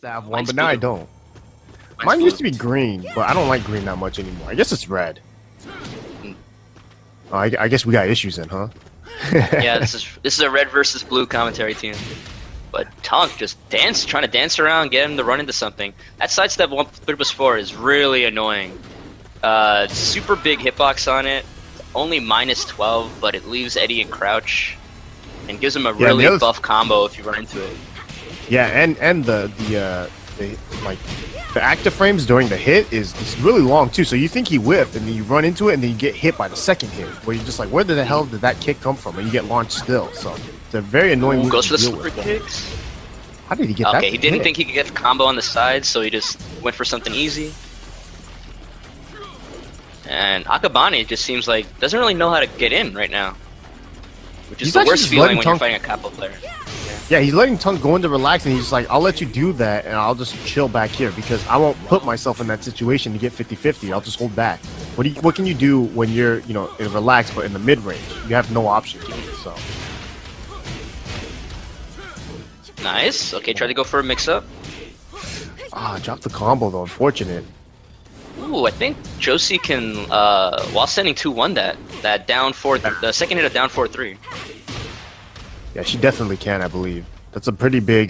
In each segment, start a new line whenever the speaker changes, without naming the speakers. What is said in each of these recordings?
to have one,
Mine's
but now I
blue.
don't.
Mine's
Mine
blue.
used to be green, but I don't like green that much anymore. I guess it's red. Oh, I guess we got issues then, huh?
Yeah, this is a red versus blue commentary team. But TunK just trying to dance around, get him to run into something. That sidestep 1+4 is really annoying. Super big hitbox on it, only -12, but it leaves Eddy in crouch and gives him a really buff combo if you run into it.
Yeah, and the active frames during the hit is really long too. So you think he whiffed, and then you run into it, and then you get hit by the second hit, where you're just like, where the hell did that kick come from? And you get launched still. So it's a very annoying move.
Goes for the
to deal
slippery
with.
kicks.
How did he get that?
Okay, he didn't
hit?
think he could get the combo on the side, so he just went for something easy. And Akabane just seems like doesn't really know how to get in right now, which is
He's
the
actually
worst
just
feeling
letting
when you're
TunK
fighting a capo player.
Yeah, he's letting TunK go into relax, and he's just like, I'll let you do that, and I'll just chill back here, because I won't put myself in that situation to get 50-50. I'll just hold back. What can you do when you're, you know, in relax, but in the mid-range? You have no option, so.
Nice. Okay, try to go for a mix-up.
Ah, dropped the combo, though. Unfortunate.
Ooh, I think Josie can, while sending 2-1 that down 4, the second hit of down 4-3.
Yeah, she definitely can, I believe. That's a pretty big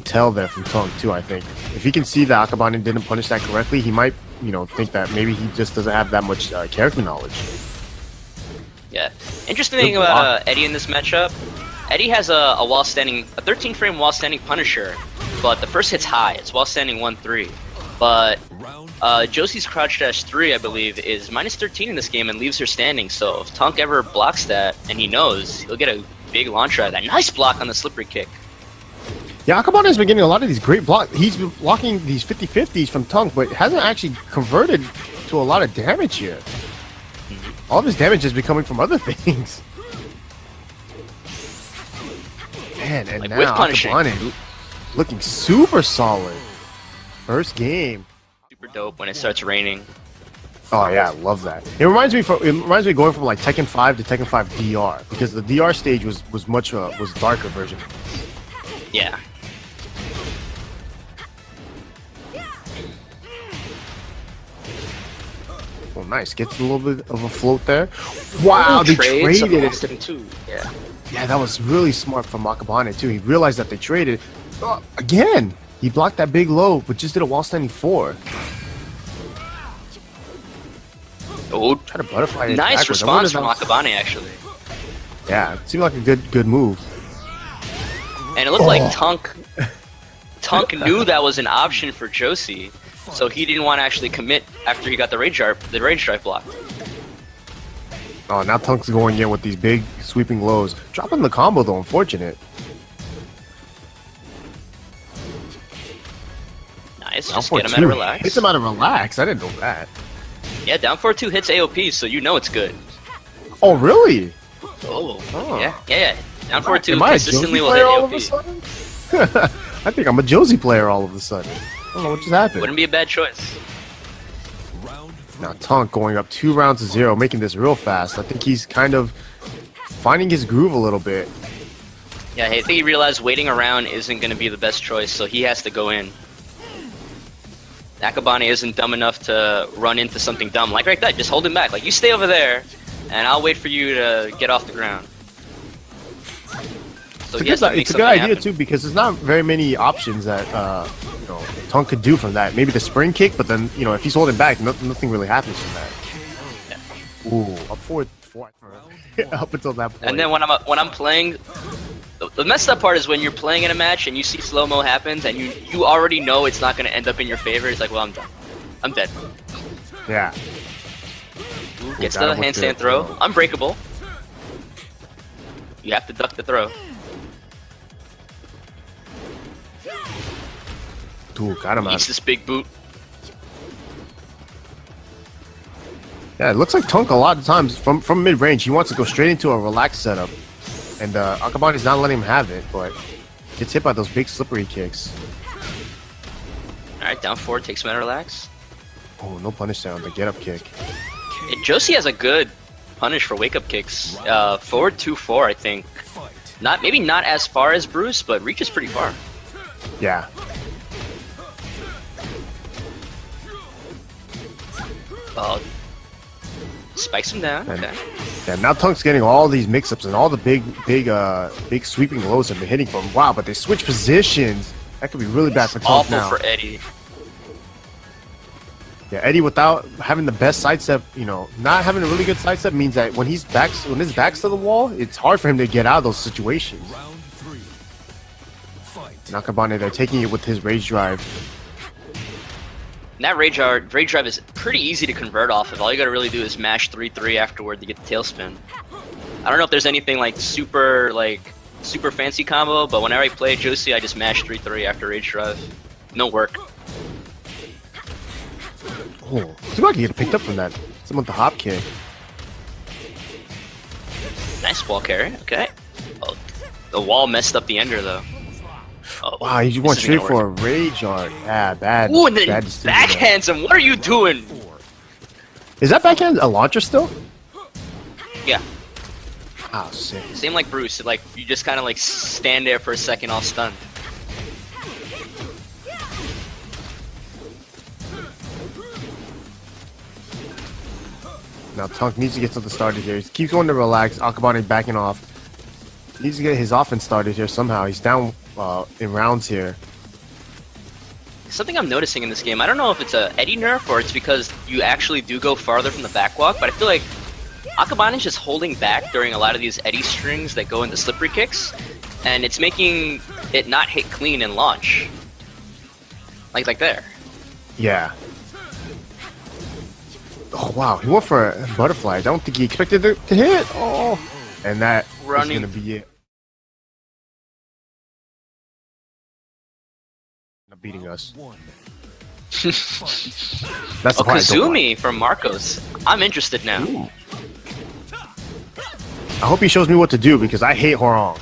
tell there from TunK, too, I think. If he can see that Akabane didn't punish that correctly, he might, you know, think that maybe he just doesn't have that much character knowledge.
Yeah. Interesting thing about Eddy in this matchup, Eddy has a 13-frame while standing Punisher, but the first hit's high. It's while standing 1-3. But Josie's crouch dash 3, I believe, is -13 in this game and leaves her standing. So if TunK ever blocks that, and he knows, he'll get a big launch out of that. Nice block on the slippery kick.
Yeah, Akabane has been getting a lot of these great blocks. He's been blocking these 50-50s from TunK, but hasn't actually converted to a lot of damage here. All of his damage has been coming from other things. Man, and
Like
now
with punishing.
Akabane looking super solid. First game.
Super dope when it starts raining.
Oh yeah, I love that. It reminds me of going from like Tekken 5 to Tekken 5 DR, because the DR stage was darker version.
Yeah.
Oh, nice. Gets a little bit of a float there. Wow, they traded it.
Too. Yeah.
Yeah, that was really smart from Akabane too. He realized that they traded. Again, he blocked that big low, but just did a while standing 4.
Oh,
Try to butterfly it
nice
backwards.
response from Akabane, actually.
Yeah, it seemed like a good move.
And it looked like TunK knew that was an option for Josie, so he didn't want to actually commit after he got the rage drive blocked.
Oh, now TunK's going in with these big sweeping lows. Dropping the combo though, unfortunate.
Nice,
Down
just get him out of relax.
Hits him out of relax. I didn't know that.
Yeah, down 4-2 hits AOP, so you know it's good.
Oh, really?
Oh,
Oh.
yeah. Down 4-2
Am I a
consistently
Josie
will hit
player all of a
AOP.
sudden? I think I'm a Josie player all of a sudden. I don't know what just happened.
Wouldn't be a bad choice.
Now TunK going up 2 rounds to 0, making this real fast. I think he's kind of finding his groove a little bit.
Yeah, I think he realized waiting around isn't going to be the best choice, so he has to go in. Akabane isn't dumb enough to run into something dumb. Like right there, just hold him back. Like, you stay over there, and I'll wait for you to get off the ground. So
It's a good idea too, because there's not very many options that you know, TunK could do from that. Maybe the spring kick, but then, you know, if he's holding back, nothing really happens from that. Yeah. Ooh, up 4 up until that point.
And then when I'm playing, the messed up part is when you're playing in a match and you see slow-mo happens and you already know it's not going to end up in your favor. It's like, well, I'm done. I'm dead.
Yeah.
Ooh, gets the handstand throw. Unbreakable. You have to duck the throw.
Ooh, got him out.
Eats this big boot.
Yeah, it looks like TunK a lot of times from mid-range, he wants to go straight into a relaxed setup. And Akabane's not letting him have it, but gets hit by those big slippery kicks.
Alright, down 4, takes him out of relax.
Oh, no punish down, the get-up kick.
Josie has a good punish for wake-up kicks. Forward 2-4, I think. Maybe not as far as Bruce, but reaches pretty far.
Yeah.
Spikes him down.
And,
okay.
Yeah, now TunK's getting all these mix-ups and all the big sweeping lows have been hitting for him. Wow, but they switch positions. That could be really bad for TunK
Awful
now.
for Eddy.
Yeah, Eddy without having the best sidestep, you know, not having a really good sidestep means that when his back's to the wall, it's hard for him to get out of those situations. Akabane, they're taking it with his rage drive.
And that rage drive is pretty easy to convert off of. All you gotta really do is mash 3-3 afterward to get the tailspin. I don't know if there's anything like super fancy combo, but whenever I play Josie, I just mash 3-3 after rage drive. No work.
Oh, see if I can get picked up from that. Someone with the hop kick.
Nice wall carry. Okay. Oh, the wall messed up the ender though. Oh,
wow, he just went straight for a rage art. Yeah, bad.
Ooh, and then
bad
backhands him. What are you doing?
Is that backhand a launcher still?
Yeah.
Oh, sick.
Same like Bruce. Like you just kind of like stand there for a second, all stunned.
Now TunK needs to get something started here. He keeps going to relax. Akabane backing off. He needs to get his offense started here somehow. He's down in rounds here.
Something I'm noticing in this game, I don't know if it's a Eddy nerf or it's because you actually do go farther from the backwalk, but I feel like Akabane is just holding back during a lot of these Eddy strings that go into slippery kicks, and it's making it not hit clean and launch. Like there.
Yeah. Oh wow, he went for a butterfly. I don't think he expected it to hit. Oh, and that is gonna be it. Beating us. That's the
Kazumi from Markos. I'm interested now.
Ooh. I hope he shows me what to do because I hate Hwoarang.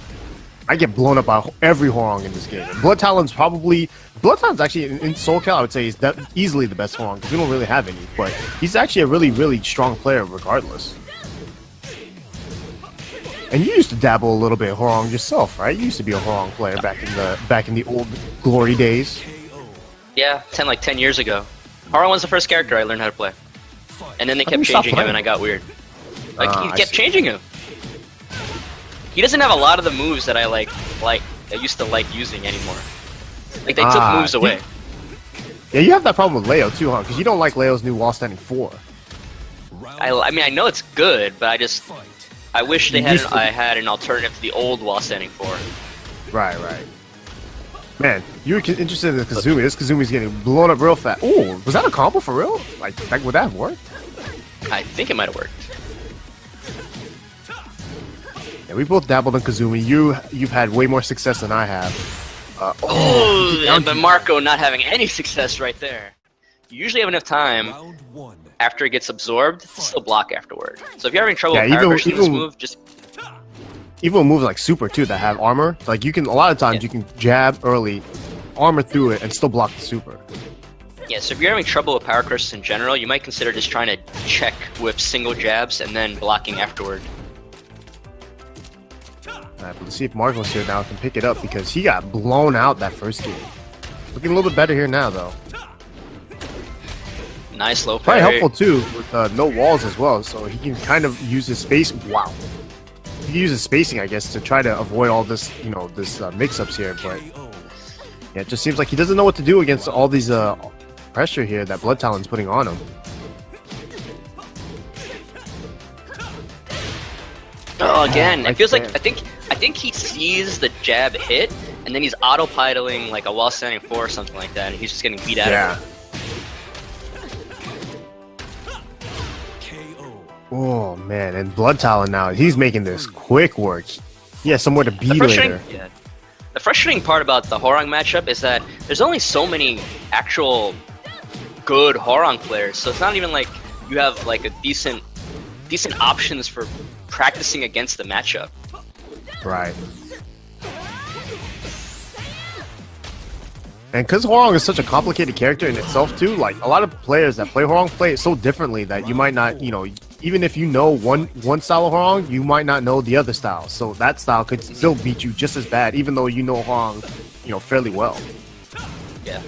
I get blown up by every Hwoarang in this game. And Blood Talon's actually in SoulCal, I would say, is easily the best Hwoarang because we don't really have any. But he's actually a really, really strong player regardless. And you used to dabble a little bit Hwoarang yourself, right? You used to be a Hwoarang player back in the old glory days.
Yeah, 10 years ago. Hwoarang was the first character I learned how to play. And then they kept changing him and I got weird. Like he kept changing him. He doesn't have a lot of the moves that I used to like using anymore. Like they took moves away.
Yeah, you have that problem with Leo too, huh? Because you don't like Leo's new wall standing 4.
I mean I know it's good, but I wish I had an alternative to the old wall standing 4.
Right. Man, you were interested in the Kazumi. This Kazumi's getting blown up real fast. Ooh, was that a combo for real? Like would that have worked?
I think it might have worked.
Yeah, we both dabbled in Kazumi. You've had way more success than I have.
But Marco not having any success right there. You usually have enough time after it gets absorbed to still block afterward. So if you're having trouble with power this move, just...
Even with moves like Super too that have armor, like you can, a lot of times you can jab early, armor through it, and still block the Super.
Yeah, so if you're having trouble with power curses in general, you might consider just trying to check with single jabs and then blocking afterward.
Alright, but let's see if Markos here now can pick it up because he got blown out that first game. Looking a little bit better here now though.
Nice low parry.
Probably helpful too with no walls as well, so he can kind of use his space. Wow. He can use his spacing, I guess, to try to avoid all this, this mix-ups here. But yeah, it just seems like he doesn't know what to do against all these pressure here that Blood Talon's putting on him.
Oh, again, it feels like I think he sees the jab hit, and then he's autopiloting like a wall standing 4 or something like that, and he's just getting beat out of it.
Oh man, and Blood Talon now, he's making this quick work. He has somewhere to be later.
Yeah. The frustrating part about the Hwoarang matchup is that there's only so many actual good Hwoarang players, so it's not even like you have like a decent options for practicing against the matchup.
Right. And because Hwoarang is such a complicated character in itself too, like a lot of players that play Hwoarang play it so differently that you might not, even if you know one style of Hwoarang, you might not know the other style. So that style could still beat you just as bad, even though you know Hwoarang, fairly well.
Yeah.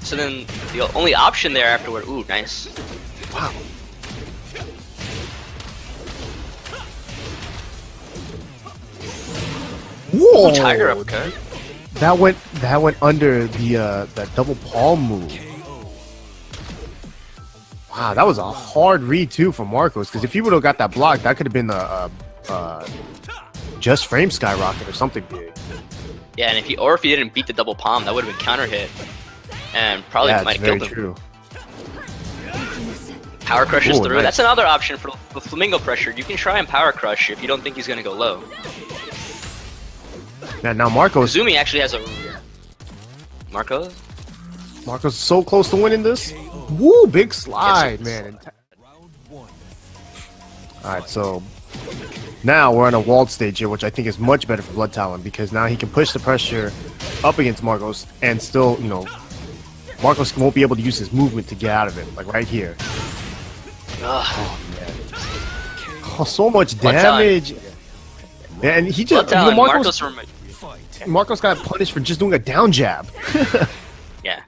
So then the only option there afterward. Ooh, nice.
Wow. Whoa!
Ooh, Tiger uppercut.
That went under the that double palm move. Wow, that was a hard read too from Markos, because if he would have got that block, that could have been a just frame skyrocket or something big.
Yeah, and if he didn't beat the double palm, that would have been counter hit, and probably might have killed him.
True.
Power crushes through.
Nice.
That's another option for the Flamingo pressure. You can try and power crush if you don't think he's gonna go low.
Now Markos.
Kazumi actually has a Markos.
Markos is so close to winning this. Woo! Big slide, man. Alright, so now we're on a walled stage here, which I think is much better for Blood Talon, because now he can push the pressure up against Markos and still, you know, Markos won't be able to use his movement to get out of it, like right here. Oh, man. Oh, so much damage. Yeah, and he just, you know, Markos got punished for just doing a down jab.
Yeah.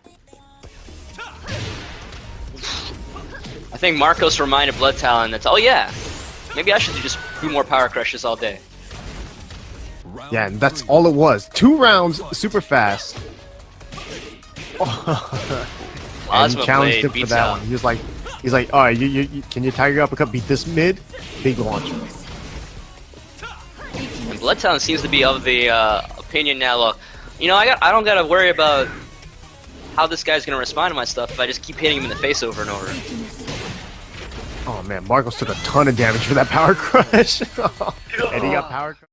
I think Markos reminded Blood Talon that, oh yeah, maybe I should just do more power crushes all day.
Yeah, and that's all it was. 2 rounds, super fast. And he challenged him for that one. He's like, all right, can your Tiger uppercut beat this mid? Big launch.
And Blood Talon seems to be of the opinion now. Look, you know, I don't gotta worry about how this guy's gonna respond to my stuff if I just keep hitting him in the face over and over.
Oh man, Markos took a ton of damage for that power crush. And he got power crush.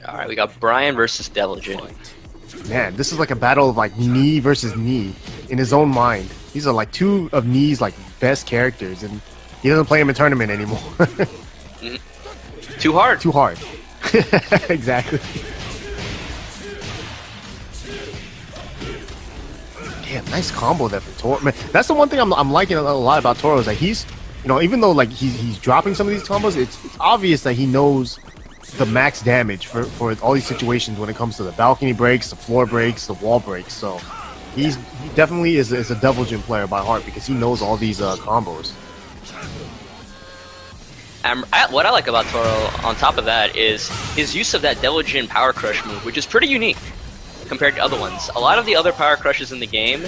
Alright, we got Bryan versus Diligent.
Man, this is like a battle of like knee versus knee in his own mind. These are like 2 of Knee's like best characters, and he doesn't play him in tournament anymore.
Too hard.
Too hard. Exactly. Damn, nice combo there from Toro. Man, that's the one thing I'm liking a lot about Toro, is that he's, you know, even though like he's dropping some of these combos, it's obvious that he knows the max damage for all these situations when it comes to the balcony breaks, the floor breaks, the wall breaks. So he definitely is a Diligent player by heart, because he knows all these combos.
What I like about Toro, on top of that, is his use of that Diligent power crush move, which is pretty unique compared to other ones. A lot of the other power crushes in the game,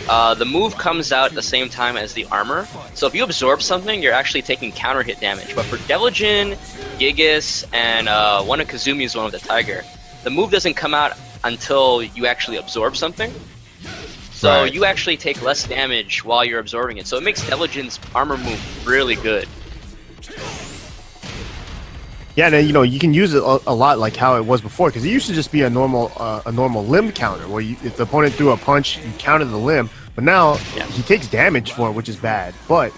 the move comes out at the same time as the armor. So if you absorb something, you're actually taking counter hit damage. But for Diligent, Gigas, and one of Kazumi's one with the Tiger, the move doesn't come out until you actually absorb something. So you actually take less damage while you're absorbing it. So it makes Diligent's armor move really good.
Yeah, and you know, you can use it a lot like how it was before, because it used to just be a normal limb counter, where if the opponent threw a punch, you counted the limb. But now he takes damage for it, which is bad. But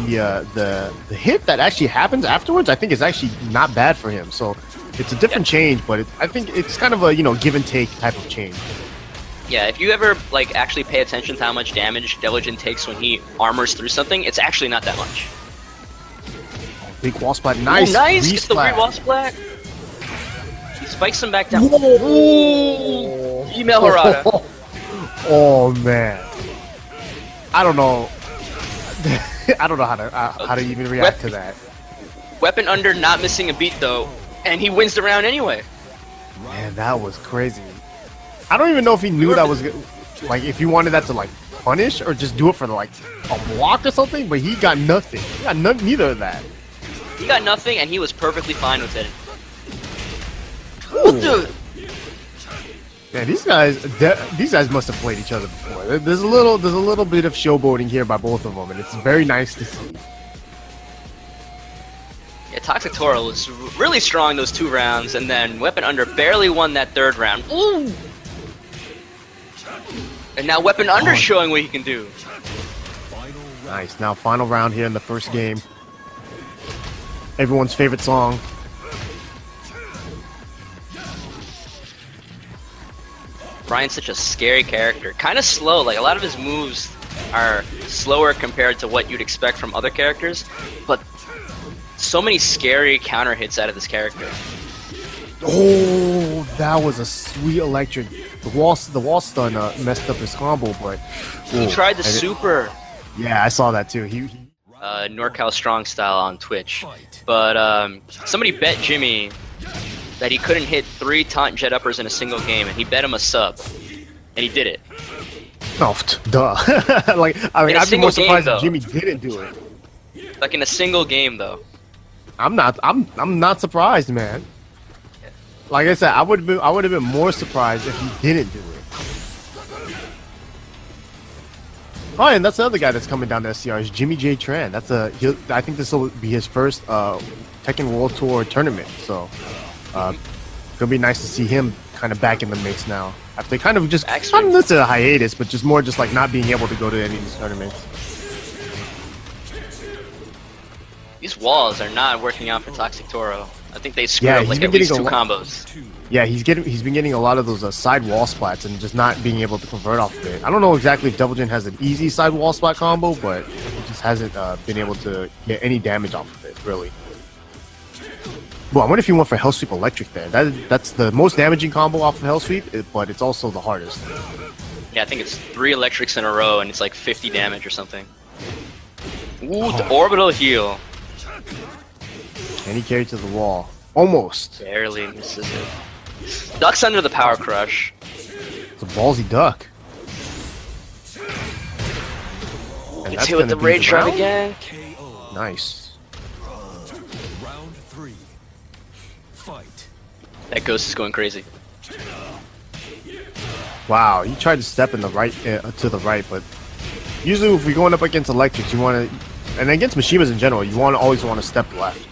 the hit that actually happens afterwards, I think, is actually not bad for him. So it's a different change, but I think it's kind of a, you know, give and take type of change.
Yeah, if you ever like actually pay attention to how much damage Diligent takes when he armors through something, it's actually not that much.
Big wall splat, nice.
Ooh, nice. Gets the re-wall splat. He spikes him back down.
Whoa.
Email Harada.
Oh man, I don't know. I don't know how to even react to that.
WeaponUndeR not missing a beat though, and he wins the round anyway.
Man, that was crazy. I don't even know if he knew that was like, if he wanted that to like punish or just do it for like a block or something. But he got nothing. He got neither of that.
He got nothing, and he was perfectly fine with it. Ooh.
Man, these guys must have played each other before. There's a little bit of showboating here by both of them, and it's very nice to see.
Yeah, Toxic Toro was really strong those 2 rounds, and then WeaponUndeR barely won that 3rd round. Ooh. And now WeaponUndeR showing what he can do.
Nice. Now final round here in the first game. Everyone's favorite song.
Bryan's such a scary character. Kind of slow. Like, a lot of his moves are slower compared to what you'd expect from other characters, but so many scary counter hits out of this character.
Oh, that was a sweet electric. The wall stun messed up his combo, but
He tried the super.
Yeah, I saw that too. He
NorCal Strong Style on Twitch, but somebody bet Jimmy that he couldn't hit 3 taunt jet uppers in a single game, and he bet him a sub, and he did it.
Oh, duh. Like, I mean, I'd be more surprised if Jimmy didn't do it.
Like in a single game, though.
I'm not surprised, man. Like I said, I would have been more surprised if he didn't do it. Oh, and that's the other guy that's coming down to SCR is Jimmy J Tran. I think this will be his first Tekken World Tour tournament. So, gonna be nice to see him kind of back in the mix now. After kind of just not necessarily a hiatus, but just more just like not being able to go to any of these tournaments.
These walls are not working out for Toxic Toro. I think they screwed up like at least 2 combos.
Yeah, he's been getting a lot of those side wall splats and just not being able to convert off of it. I don't know exactly if Double Jin has an easy side wall splat combo, but he just hasn't been able to get any damage off of it, really. Well, I wonder if he went for Hell Sweep Electric there. That's the most damaging combo off of Hell Sweep, but it's also the hardest.
Yeah, I think it's 3 electrics in a row and it's like 50 damage or something. Ooh, the orbital heal.
And he carried to the wall. Almost.
Barely misses it. Ducks under the power crush.
It's a ballsy duck. And
Gets hit with the rage drive again.
Nice.
Round 3. Fight.
That ghost is going crazy.
Wow, he tried to step in the right to the right, but usually if we're going up against electrics, you want to, and against Mishimas in general, you always want to step left.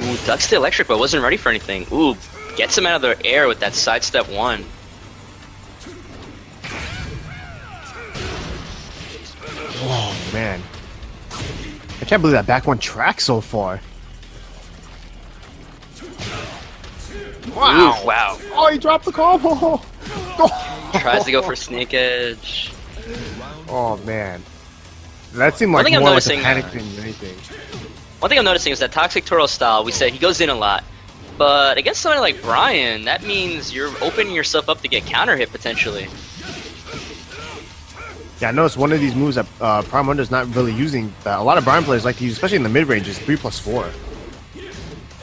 Ooh, ducks the electric, but wasn't ready for anything. Ooh, gets him out of the air with that sidestep 1.
Oh man, I can't believe that back 1 track so far. Wow!
Ooh, wow!
Oh, he dropped the combo.
Tries to go for Snake Edge.
Oh man, that seemed like more like a panic than anything.
One thing I'm noticing is that Toxic Toro style, we said he goes in a lot, but against somebody like Bryan, that means you're opening yourself up to get counter hit potentially.
Yeah, I noticed one of these moves that WeaponUndeR's not really using that a lot of Bryan players like to use, especially in the mid range, is 3+4.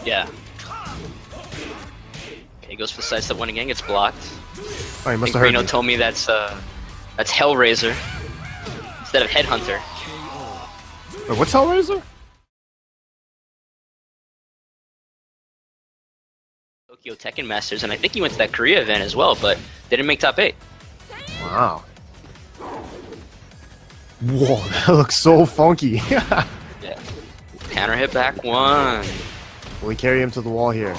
Yeah. Okay, he goes for the sidestep 1 again, gets blocked.
Oh, he must have heard
Reno
me.
told me that's Hellraiser instead of Headhunter.
Wait, what's Hellraiser?
Tokyo Tekken Masters, and I think he went to that Korea event as well, but didn't make top 8.
Wow. Whoa, that looks so funky.
Yeah. Counter hit back 1.
Will he carry him to the wall here?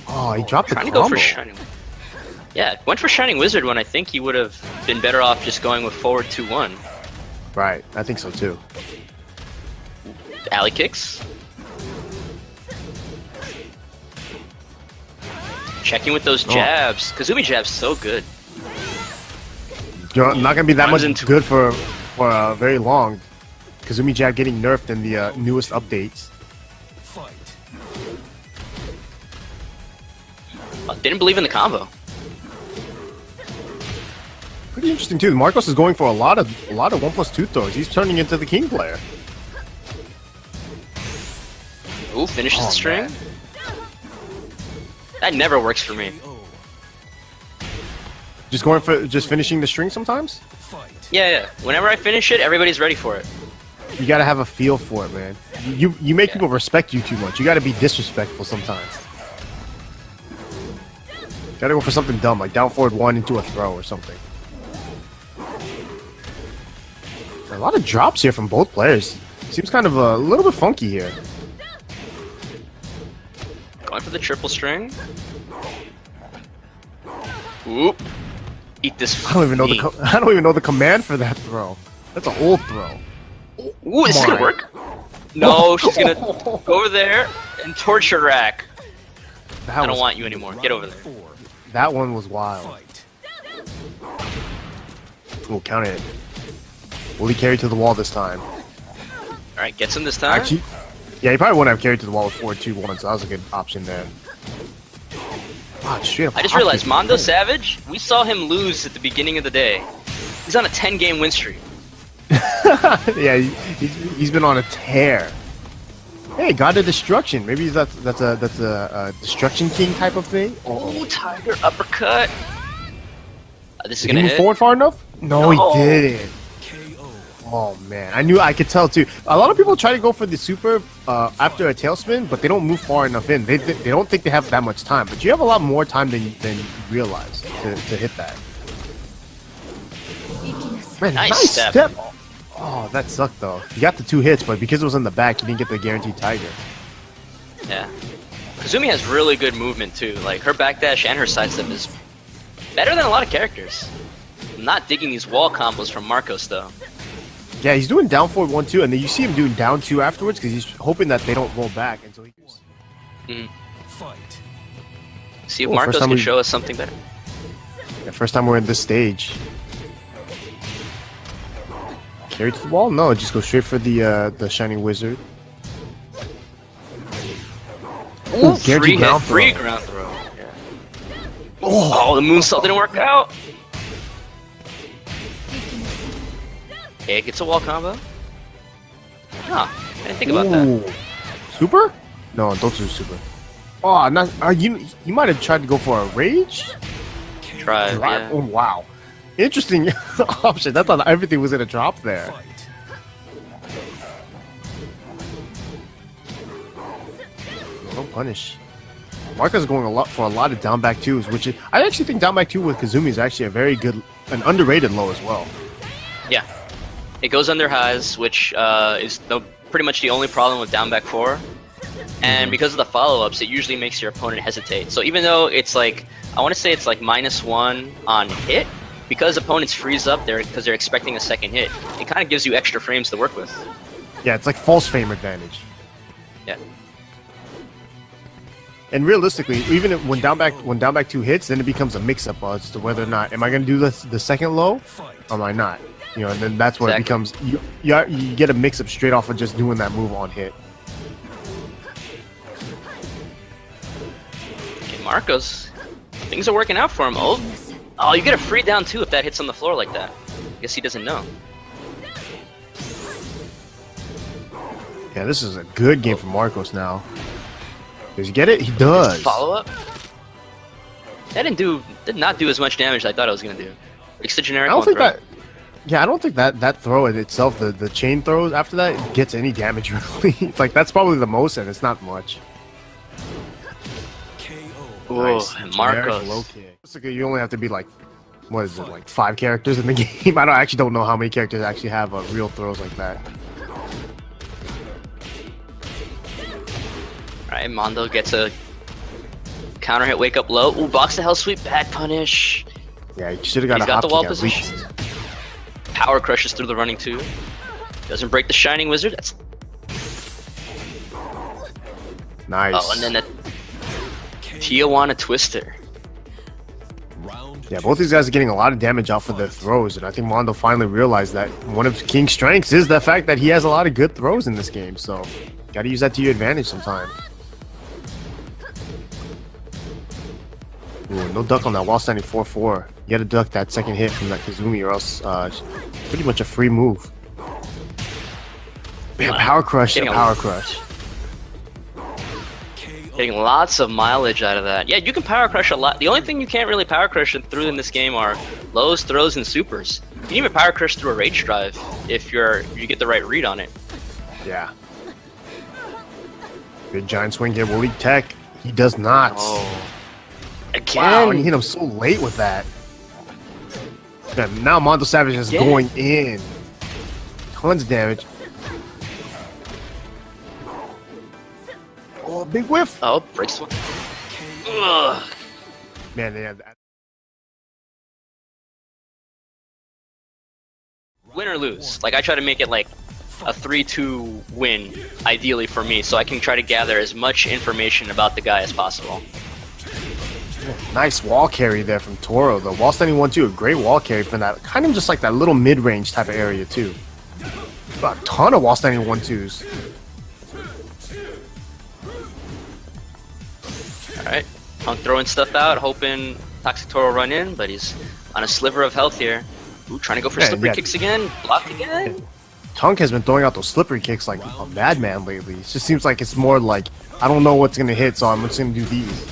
Oh, he dropped the combo.
Trying to go for Shining. Yeah, went for Shining Wizard when I think he would have been better off just going with forward 2-1.
Right, I think so too.
Alley kicks. Checking with those jabs. Kazumi jab's so good.
You're not gonna be that
Runs
much
into
good for very long. Kazumi jab getting nerfed in the newest updates.
Fight.
Didn't believe in the combo.
Pretty interesting too. Markos is going for a lot of 1+2 throws. He's turning into the king player.
Ooh, finishes the string.
Man.
That never works for me.
Just finishing the string sometimes?
Fight.
Yeah. Whenever I finish it, everybody's ready for it.
You gotta have a feel for it, man. You make people respect you too much. You gotta be disrespectful sometimes. Gotta go for something dumb, like down forward 1 into a throw or something. A lot of drops here from both players. Seems kind of a little bit funky here.
Going for the triple string. Oop. Eat this.
I don't even know the command for that throw. That's an old throw.
Ooh, is this gonna work? No, she's gonna go over there and torture rack. I don't want you anymore. Get over there.
That one was wild. Oh, counter hit. Will he carry to the wall this time?
Alright, gets him this time.
Actually, Yeah, he probably wouldn't have carried to the wall with 4-2-1, so that was a good option there. Wow, straight up
I just realized MandoSavage, we saw him lose at the beginning of the day. He's on a 10-game win streak.
Yeah, he's been on a tear. Hey, God of Destruction. Maybe that's a Destruction King type of thing.
Oh, Tiger uppercut. This is
Did
gonna
he move
hit.
forward far enough? No,
No.
he didn't. Oh man, I could tell too. A lot of people try to go for the super after a tailspin, but they don't move far enough in. They don't think they have that much time, but you have a lot more time than you realize to hit that. Man,
Nice step.
Oh, that sucked though. You got the 2 hits, but because it was in the back, you didn't get the guaranteed Tiger.
Yeah. Kazumi has really good movement too. Like her backdash and her sidestep is better than a lot of characters. I'm not digging these wall combos from Markos though.
Yeah, he's doing down forward 1-2, and then you see him doing down 2 afterwards because he's hoping that they don't roll back until he.
Fight.
See if
Cool, first
Markos
time
can
we-
show us something better.
Yeah, first time we're in this stage. Carry to the wall? No, just go straight for the Shining Wizard.
Ooh,
guaranteed
free hit,
ground
free
throw.
ground throw. Yeah. Oh, the moonsault didn't work out. Okay, it gets a wall combo. Huh, I didn't think about that.
Ooh. Super? No, don't do super. Oh, not you might have tried to go for a rage?
Try, yeah.
Oh wow. Interesting option. I thought everything was gonna drop there.
Fight.
Don't punish. Markos is going for a lot of down back 2s, which I actually think down back 2 with Kazumi is actually a very good, an underrated low as well.
Yeah. It goes under highs, which is pretty much the only problem with down back 4. And because of the follow-ups, it usually makes your opponent hesitate. So even though it's like, I want to say it's like -1 on hit, because opponents freeze up there because they're expecting a second hit, it kind of gives you extra frames to work with.
Yeah, it's like false frame advantage.
Yeah.
And realistically, even if, when down back 2 hits, then it becomes a mix-up as to whether or not am I going to do the second low, or am I not? You know, and then that's where it becomes you get a mix-up straight off of just doing that move on hit.
Okay, Markos, things are working out for him. Oh, you get a free down too if that hits on the floor like that. Guess he doesn't know.
Yeah, this is a good game for Markos now. Does he get it? He does.
Follow up. That did not do as much damage as I thought it was gonna do. It's the generic.
I don't think
throw.
that. Yeah, I don't think that throw in itself, the chain throws after that, gets any damage really. It's like that's probably the most, and it's not much.
KO.
Nice.
Generic
Markos.
low kick. Basically, you only have to be like, what is it, like 5 characters in the game? I actually don't know how many characters actually have real throws like that.
Alright, Mondo gets a counter hit, wake up low. Ooh, box to hell sweep, bad punish.
Yeah, you should have got
He's
a
got
hop
the wall
kick at
position.
least.
Power crushes through the running two. Doesn't break the Shining Wizard. That's
Nice.
oh, and then the Tijuana Twister.
Round
Yeah, both these guys are getting a lot of damage off of their throws, and I think Mondo finally realized that one of King's strengths is the fact that he has a lot of good throws in this game, so gotta use that to your advantage sometimes. Ooh, no duck on that wall standing 4-4. You gotta duck that second hit from that Kazumi or else pretty much a free move. Man, power crush,
Getting a-
power crush.
Getting lots of mileage out of that. Yeah, you can power crush a lot. The only thing you can't really power crush through in this game are lows, throws, and supers. You can even power crush through a rage drive if you get the right read on it.
Yeah. Good giant swing here. Will he tech? He does not.
Oh, again.
Wow, and he hit him so late with that. Man, now MandoSavage is going in. Tons of damage. Oh, big whiff.
Oh, breaks one. Ugh.
Man, they have that.
Win or lose. Like I try to make it like a 3-2 win, ideally for me, so I can try to gather as much information about the guy as possible.
Nice wall carry there from Toro. The wall standing 1-2, a great wall carry from that. Kind of just like that little mid-range type of area too. A ton of wall standing 1-2s.
Alright, TunK throwing stuff out, hoping Toxic Toro run in, but he's on a sliver of health here. Ooh, trying to go for slippery kicks again, blocked again.
TunK has been throwing out those slippery kicks like a madman lately. It just seems like it's more like, I don't know what's gonna hit, so I'm just gonna do these.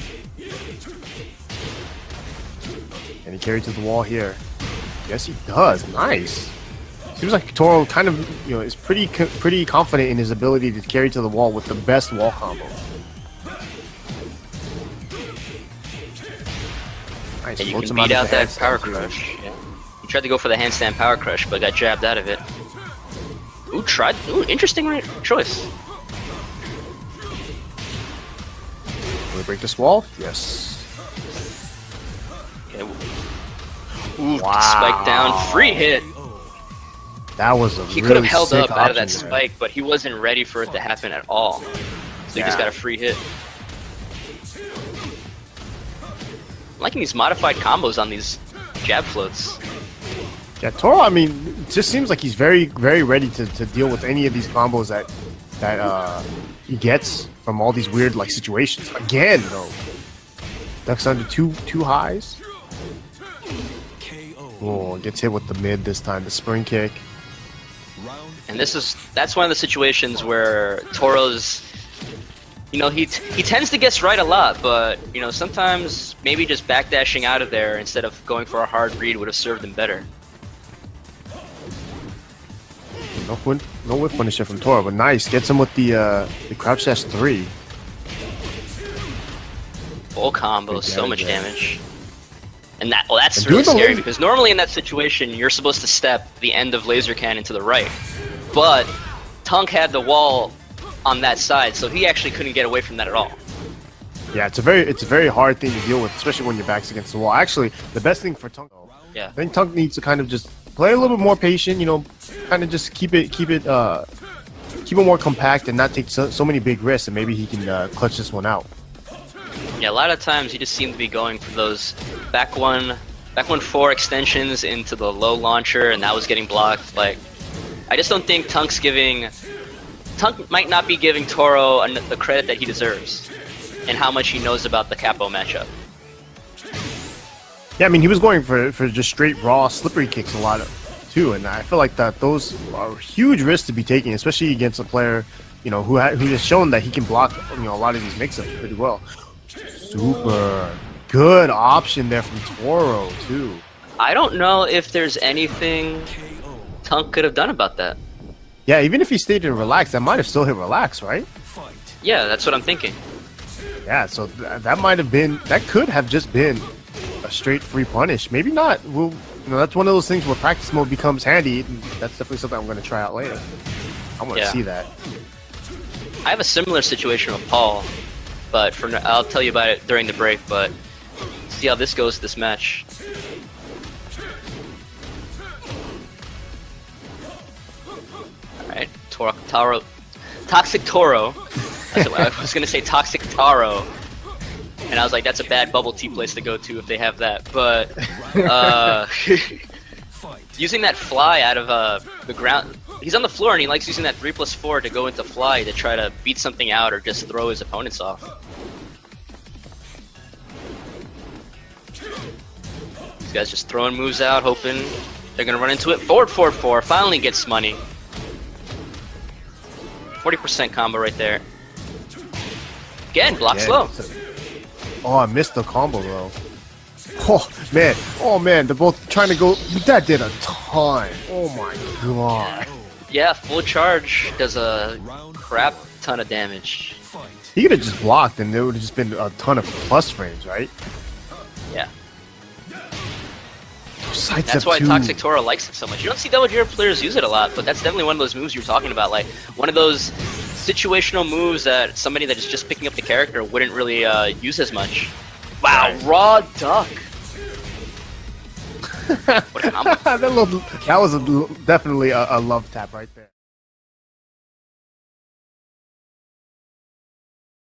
And he carried to the wall here. Yes, he does. Nice. Seems like Toro kind of, you know, is pretty confident in his ability to carry to the wall with the best wall combo. Nice.
And you can beat out that power crush. Yeah. He tried to go for the handstand power crush, but got jabbed out of it. Ooh, interesting choice.
Will he break this wall? Yes.
Okay. Ooh, spike down, free hit.
That was a
He
really
could have held up out of that
option
spike, but he wasn't ready for it to happen at all. So he just got a free hit. I'm liking these modified combos on these jab floats.
Yeah, Toro, I mean, it just seems like he's very, very ready to deal with any of these combos that he gets from all these weird like situations. Again, though, ducks under two highs. Oh, gets hit with the mid this time, the spring kick.
And that's one of the situations where Toro's, you know, he tends to guess right a lot, but you know, sometimes maybe just backdashing out of there instead of going for a hard read would have served him better.
No whip finisher from Toro, but nice. Gets him with the crouch dash 3.
Full combo, so much damage. And that's really scary because normally in that situation you're supposed to step the end of laser cannon to the right, but TunK had the wall on that side, so he actually couldn't get away from that at all.
Yeah, it's a very hard thing to deal with, especially when your back's against the wall. Actually, the best thing for TunK, I think TunK needs to kind of just play a little bit more patient. You know, kind of just keep it more compact and not take so many big risks, and maybe he can clutch this one out.
Yeah, a lot of times you just seem to be going for those back one 4 extensions into the low launcher, and that was getting blocked. Like, I just don't think TunK might not be giving Toro the credit that he deserves, and how much he knows about the Capo matchup.
Yeah, I mean, he was going for just straight raw slippery kicks a lot too, and I feel like that those are huge risks to be taking, especially against a player, you know, who has shown that he can block, you know, a lot of these mix-ups pretty well. Super good option there from Toro too.
I don't know if there's anything TunK could have done about that.
Yeah, even if he stayed in relax, that might have still hit relax, right?
Yeah, that's what I'm thinking.
Yeah, so that could have just been a straight free punish. Maybe not. You know, that's one of those things where practice mode becomes handy. That's definitely something I'm going to try out later. I want to see that.
I have a similar situation with Paul, but I'll tell you about it during the break. But see how this goes this match. All right, Toro, Toxic Toro. I was gonna say Toxic Taro, and I was like, that's a bad bubble tea place to go to if they have that. But using that fly out of the ground, he's on the floor and he likes using that 3+4 to go into fly to try to beat something out or just throw his opponents off. These guys just throwing moves out, hoping they're gonna run into it. Forward 4-4 finally gets money. 40% combo right there. Again, block slow.
Oh, I missed the combo though. Oh man, they're both trying to go. That did a ton. Oh my god.
Yeah, full charge does a crap ton of damage.
He could have just blocked and there would have just been a ton of plus frames, right?
Yeah.
That's
why Toxic Toro likes it so much. You don't see WGR players use it a lot, but that's definitely one of those moves you're talking about. Like, one of those situational moves that somebody that is just picking up the character wouldn't really use as much. Wow, raw duck. What a combo.
that was definitely a love tap right there.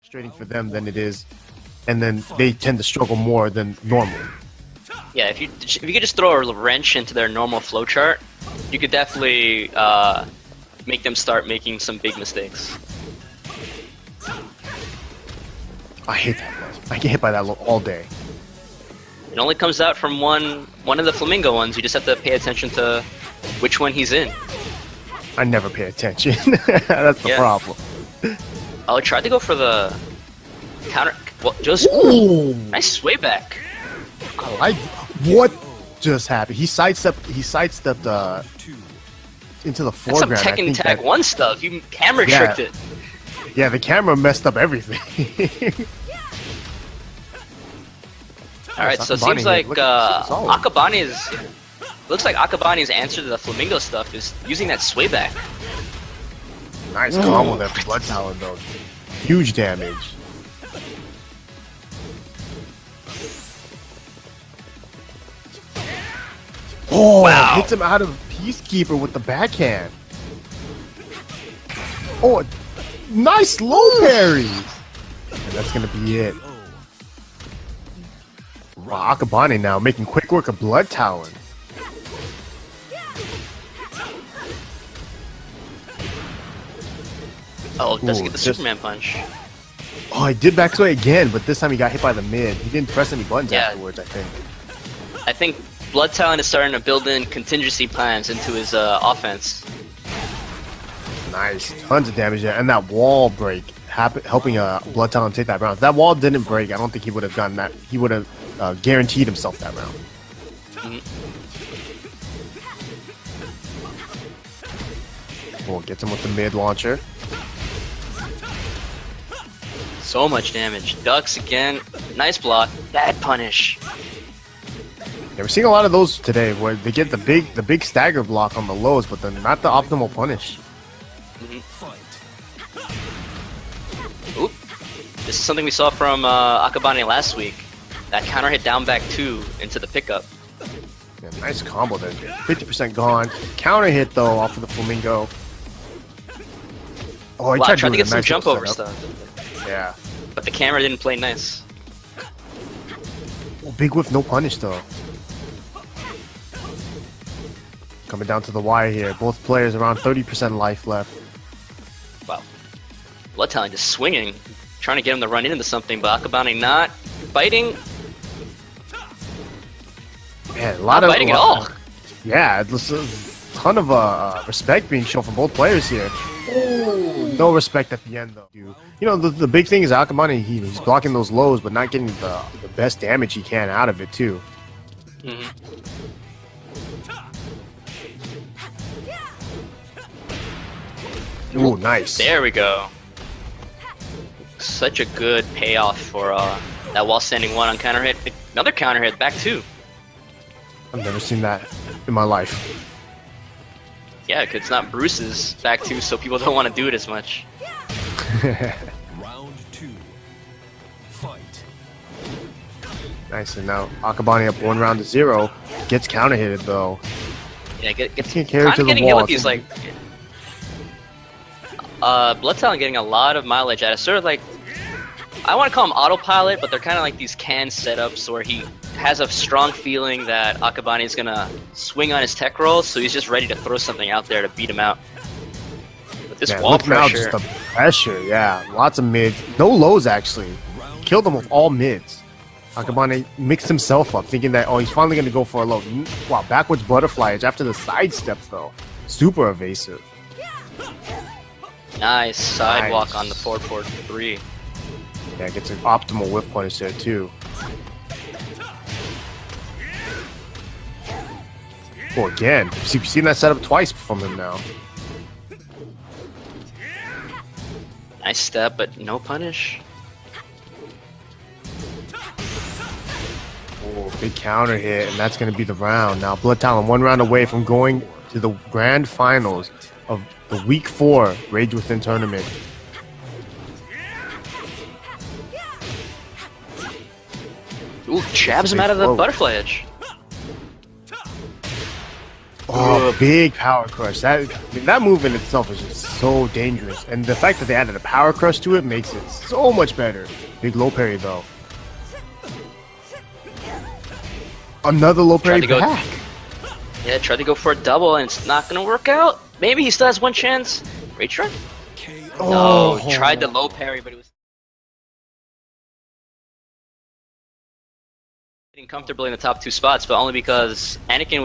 Frustrating for them than it is, and then they tend to struggle more than normal.
Yeah, if you could just throw a wrench into their normal flowchart, you could definitely make them start making some big mistakes.
I hate that one. I get hit by that all day.
It only comes out from one of the flamingo ones. You just have to pay attention to which one he's in.
I never pay attention. That's the problem.
Oh, I tried to go for the counter. Well, just nice sway back.
I like. What just happened? He sidestepped. He sidestepped into the
That's
foreground.
some Tekken Tag 1 stuff. You camera tricked it.
Yeah, the camera messed up everything.
Alright, so it seems like Akabane's... Looks like Akabane's answer to the flamingo stuff is using that sway back.
Nice combo there for Blood Talon, though. Huge damage. Oh, wow. Hits him out of Peacekeeper with the backhand. Oh, nice low parry. And that's going to be it. Wow, Akabane now making quick work of Blood Talon.
Oh, doesn't get the Superman punch.
Oh, he did back sway again, but this time he got hit by the mid. He didn't press any buttons afterwards, I think.
I think Blood Talon is starting to build in contingency plans into his offense.
Nice. Tons of damage there. And that wall break helping Blood Talon take that round. If that wall didn't break, I don't think he would have gotten that. He would have guaranteed himself that round. Oh, gets him with the mid launcher.
So much damage. Ducks again. Nice block. Bad punish.
Yeah, we're seeing a lot of those today where they get the big stagger block on the lows, but then not the optimal punish.
Oop. This is something we saw from Akabane last week. That counter hit down back 2 into the pickup.
Yeah, nice combo there. 50% gone. Counter hit though off of the flamingo. Oh, he
tried to
doing
get
a
some
nice
jump over
setup.
stuff.
Yeah.
But the camera didn't play nice.
Oh, big whiff, no punish though. Coming down to the wire here. Both players around 30% life left.
Wow. Blood Talon just swinging, trying to get him to run into something, but Akabane not biting.
Man, a lot
not biting at all.
Yeah, there's a ton of respect being shown from both players here. Ooh, no respect at the end though. You know, the big thing is Akabane, he's blocking those lows, but not getting the best damage he can out of it too. Ooh, nice.
There we go. Such a good payoff for that wall standing 1 on counter hit. Another counter hit, back 2.
I've never seen that in my life.
Yeah, 'cause it's not Bruce's back 2, so people don't want to do it as much.
Round 2. Fight.
Nice, and now Akabane up 1-0. Gets counter hitted though.
Yeah, gets
Can't carry to the
getting
wall.
hit with these like Blood Talon getting a lot of mileage out of sort of like, I want to call them autopilot, but they're kind of like these can setups where he has a strong feeling that Akabane is gonna swing on his tech roll, so he's just ready to throw something out there to beat him out. With this wall pressure,
just the pressure, yeah, lots of mids, no lows actually. Killed them with all mids. Akabane mixed himself up, thinking that he's finally gonna go for a low. Wow, backwards butterfly edge after the side steps though, super evasive.
Nice sidewalk on the 4-4-3.
Yeah, gets an optimal whiff punish there too. Oh, again. You've seen that setup twice from him now.
Nice step, but no punish.
Oh, big counter hit, and that's going to be the round. Now, Blood Talon 1 round away from going to the grand finals of the Week 4 Rage Within tournament.
Ooh, jabs him out of the butterfly edge.
Oh, big power crush. That move in itself is just so dangerous. And the fact that they added a power crush to it makes it so much better. Big low parry though. Another low parry back.
Yeah, tried to go for a double and it's not going to work out. Maybe he still has one chance. Rage run? No, he tried the low parry, but it was comfortably in the top 2 spots, but only because Anakin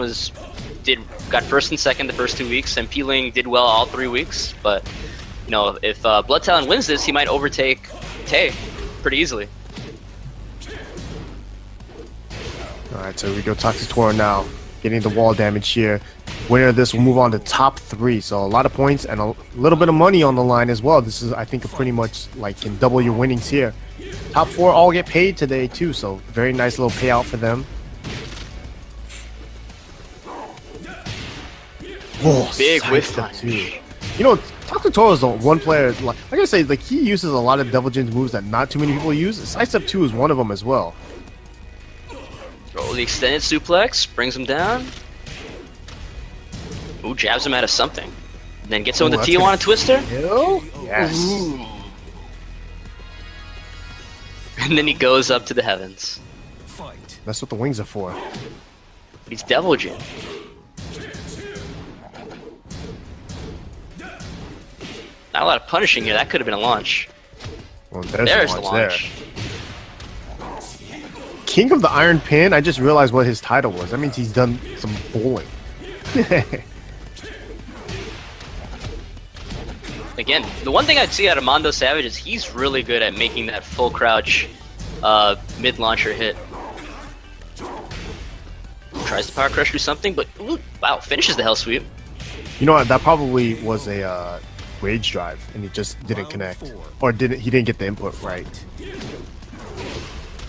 got first and second the first 2 weeks, and Peeling did well all 3 weeks. But you know, if Blood Talon wins this, he might overtake Tay pretty easily.
All right, so we go Toxic Toro now, getting the wall damage here. Winner of this will move on to top 3, so a lot of points and a little bit of money on the line as well. This is, I think, a pretty much like can double your winnings here. Top 4 all get paid today too, so very nice little payout for them. Oh,
big whiff
step 2. You know, Toxic Toro is the one player, like I say, like he uses a lot of Devil Jin's moves that not too many people use. Sidestep 2 is one of them as well.
Roll the extended suplex, brings him down. Ooh, jabs him out of something. Then gets him with the Tijuana Twister.
Yes.
Ooh. And then he goes up to the heavens.
Fight.
That's what the wings are for.
But he's Devil Jin. Not a lot of punishing here. That could have been a launch.
Well,
There's the launch.
There. King of the Iron Pin. I just realized what his title was. That means he's done some bowling.
Again, the one thing I'd see out of MandoSavage is he's really good at making that full crouch mid-launcher hit. Tries to power crush through something, but ooh, wow, finishes the hell sweep.
You know what? That probably was a rage drive, and he just didn't connect, or he didn't get the input right.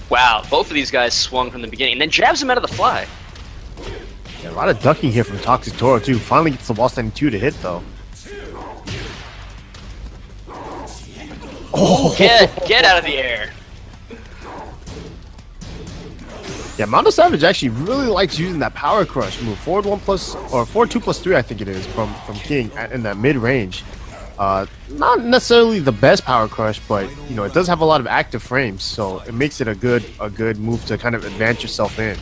Wow, both of these guys swung from the beginning, and then jabs him out of the fly.
Yeah, a lot of ducking here from Toxic Toro too. Finally gets the wall standing 2 to hit though.
Oh, get out of the air.
Yeah, MandoSavage actually really likes using that power crush move. Forward 1 plus or forward 2 plus 3, I think it is from King in that mid range. Not necessarily the best power crush, but you know it does have a lot of active frames, so it makes it a good move to kind of advance yourself in.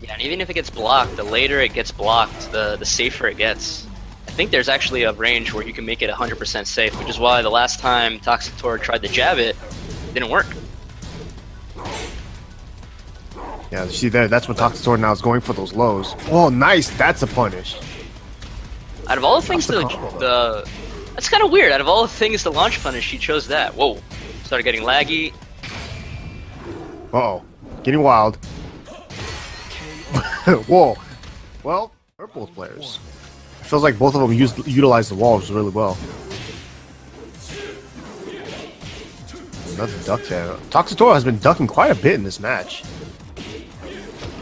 Yeah, and even if it gets blocked, the later it gets blocked, the safer it gets. I think there's actually a range where you can make it 100% safe, which is why the last time Toxic Toro tried to jab it, didn't work.
Yeah, you see there, that's what Toxic Toro now is going for those lows. Oh, nice, that's a punish.
Out of all the things that's kind of weird. Out of all the things to launch punish, he chose that. Whoa, started getting laggy.
Uh-oh, getting wild. Whoa. Well, purple players. It feels like both of them utilize the walls really well. Another duck there. Toxic Toro has been ducking quite a bit in this match.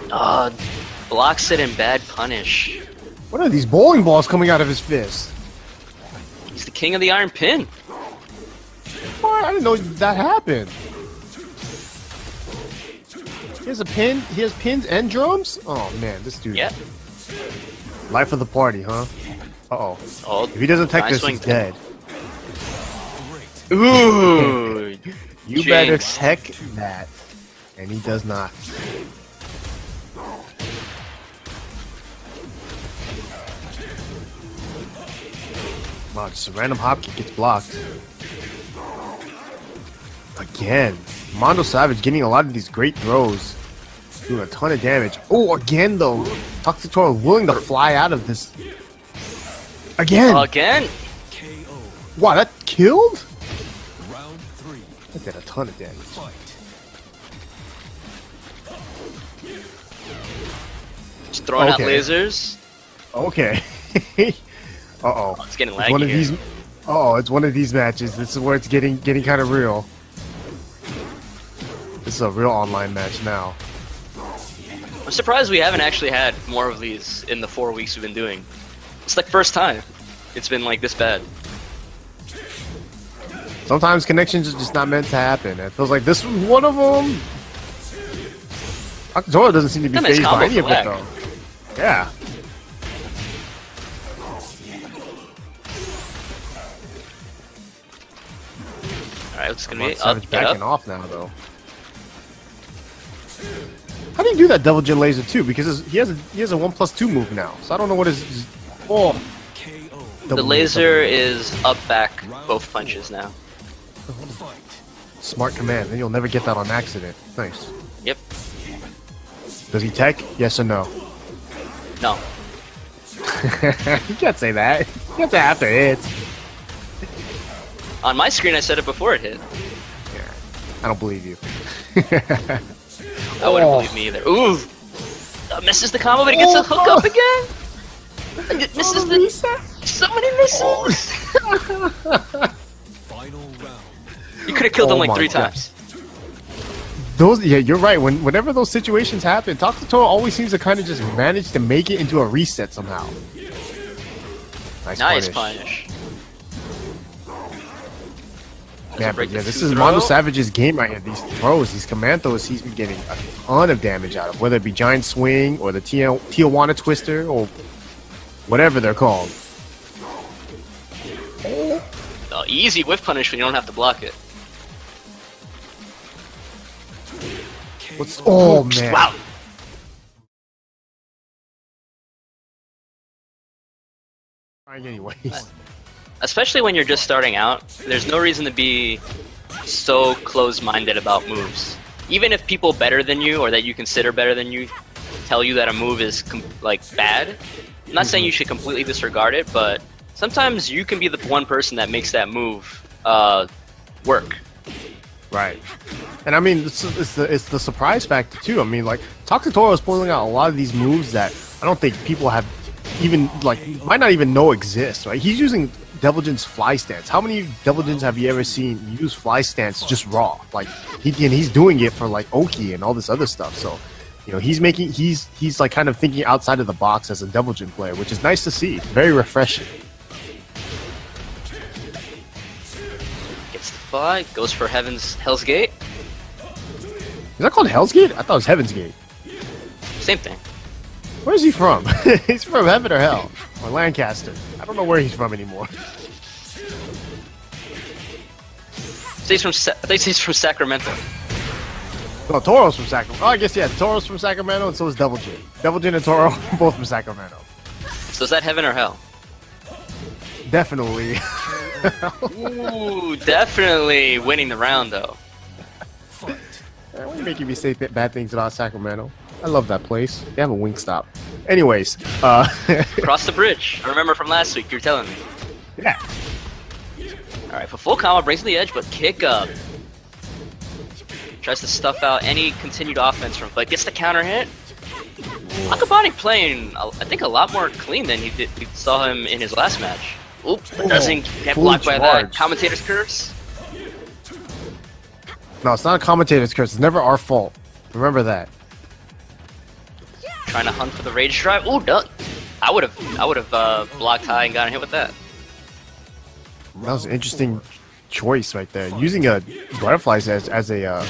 Blocks it in bad punish.
What are these bowling balls coming out of his fist?
He's the king of the Iron Pin.
What? I didn't know that happened. He has a pin. He has pins and drums. Oh man, this dude.
Yeah.
Life of the party, huh? Uh-oh.
Oh,
if he doesn't tech this, he's dead.
Ooh.
You better tech that. And he does not. Wow, just a random hop kick gets blocked. Again. MandoSavage getting a lot of these great throws. Doing a ton of damage. Oh, again though. Toxic Toro willing to fly out of this. Again.
Again.
Wow, that killed?
Round 3.
That did a ton of damage.
Fight.
Just throwing out lasers.
Okay. Uh-oh.
It's getting laggy
it's one of
here.
these. Uh-oh, it's one of these matches. This is where it's getting kind of real. This is a real online match now.
I'm surprised we haven't actually had more of these in the 4 weeks we've been doing. It's like first time it's been like this bad.
Sometimes connections are just not meant to happen. It feels like this was one of them. Toro doesn't seem to be
Nice
phased by
combo
any of
for
it though. Yeah.
Alright, it's gonna be
Savage
up, get
backing
up.
off now though. How do you do that double jet laser too? Because he has a 1+2 move now. So I don't know what his oh.
The laser is up back both punches now.
Smart command. Then you'll never get that on accident. Nice.
Yep.
Does he tech? Yes or no?
No.
You can't say that. You can't say after it hits.
On my screen, I said it before it hit.
Yeah, I don't believe you.
I wouldn't believe me either. Ooh! Misses the combo, but he gets a hook up again? Misses the... So many misses!
Final round.
You could have killed him like
my
3
God.
times.
Those, yeah, you're right. Whenever those situations happen, Toro always seems to kind of just manage to make it into a reset somehow.
Nice punish.
Yeah, but yeah, this is MandoSavage's game right here. These throws, these command throws, he's been getting a ton of damage out of, whether it be Giant Swing or the Tijuana Twister or whatever they're called.
Oh, easy whiff punish when you don't have to block it.
Oh man!
Wow.
Anyways,
Especially when you're just starting out, there's no reason to be so close-minded about moves. Even if people better than you, or that you consider better than you, tell you that a move is like bad, I'm not saying you should completely disregard it, but sometimes you can be the one person that makes that move work.
right. And I mean, it's the surprise factor too. I mean, like Toro is pulling out a lot of these moves that I don't think people have even might not even know exist. Right? He's using Devil Jin's fly stance. How many Devil Jins have you ever seen use fly stance just raw? Like he's doing it for like Oki and all this other stuff. So, you know, he's like kind of thinking outside of the box as a Devil Jin player, which is nice to see. Very refreshing.
Gets the fly, goes for Hell's Gate.
Is that called Hell's Gate? I thought it was Heaven's Gate.
Same thing.
Where is he from? He's from Heaven or Hell? Or Lancaster. I don't know where he's from anymore.
I think he's from Sacramento.
No, Toro's from Sacramento. Oh, I guess, yeah, Toro's from Sacramento, and so is Devil Jin. Devil Jin and Toro, both from Sacramento.
So is that Heaven or Hell?
Definitely.
Ooh, definitely winning the round, though.
Why are you making me say bad things about Sacramento? I love that place. They have a Wingstop. Anyways,
Cross the bridge. I remember from last week, you were telling me.
yeah.
Alright, for full combo, brings to the edge, but kick up. Tries to stuff out any continued offense from, but gets the counter hit. Akabane playing, I think, a lot more clean than we saw him in his last match. Oop, but can't block by that. Commentator's curse.
No, it's not a commentator's curse. It's never our fault. Remember that.
Trying to hunt for the rage drive. Ooh, duck. I would have blocked high and gotten hit with that.
That was an interesting choice right there. Using a butterflies as a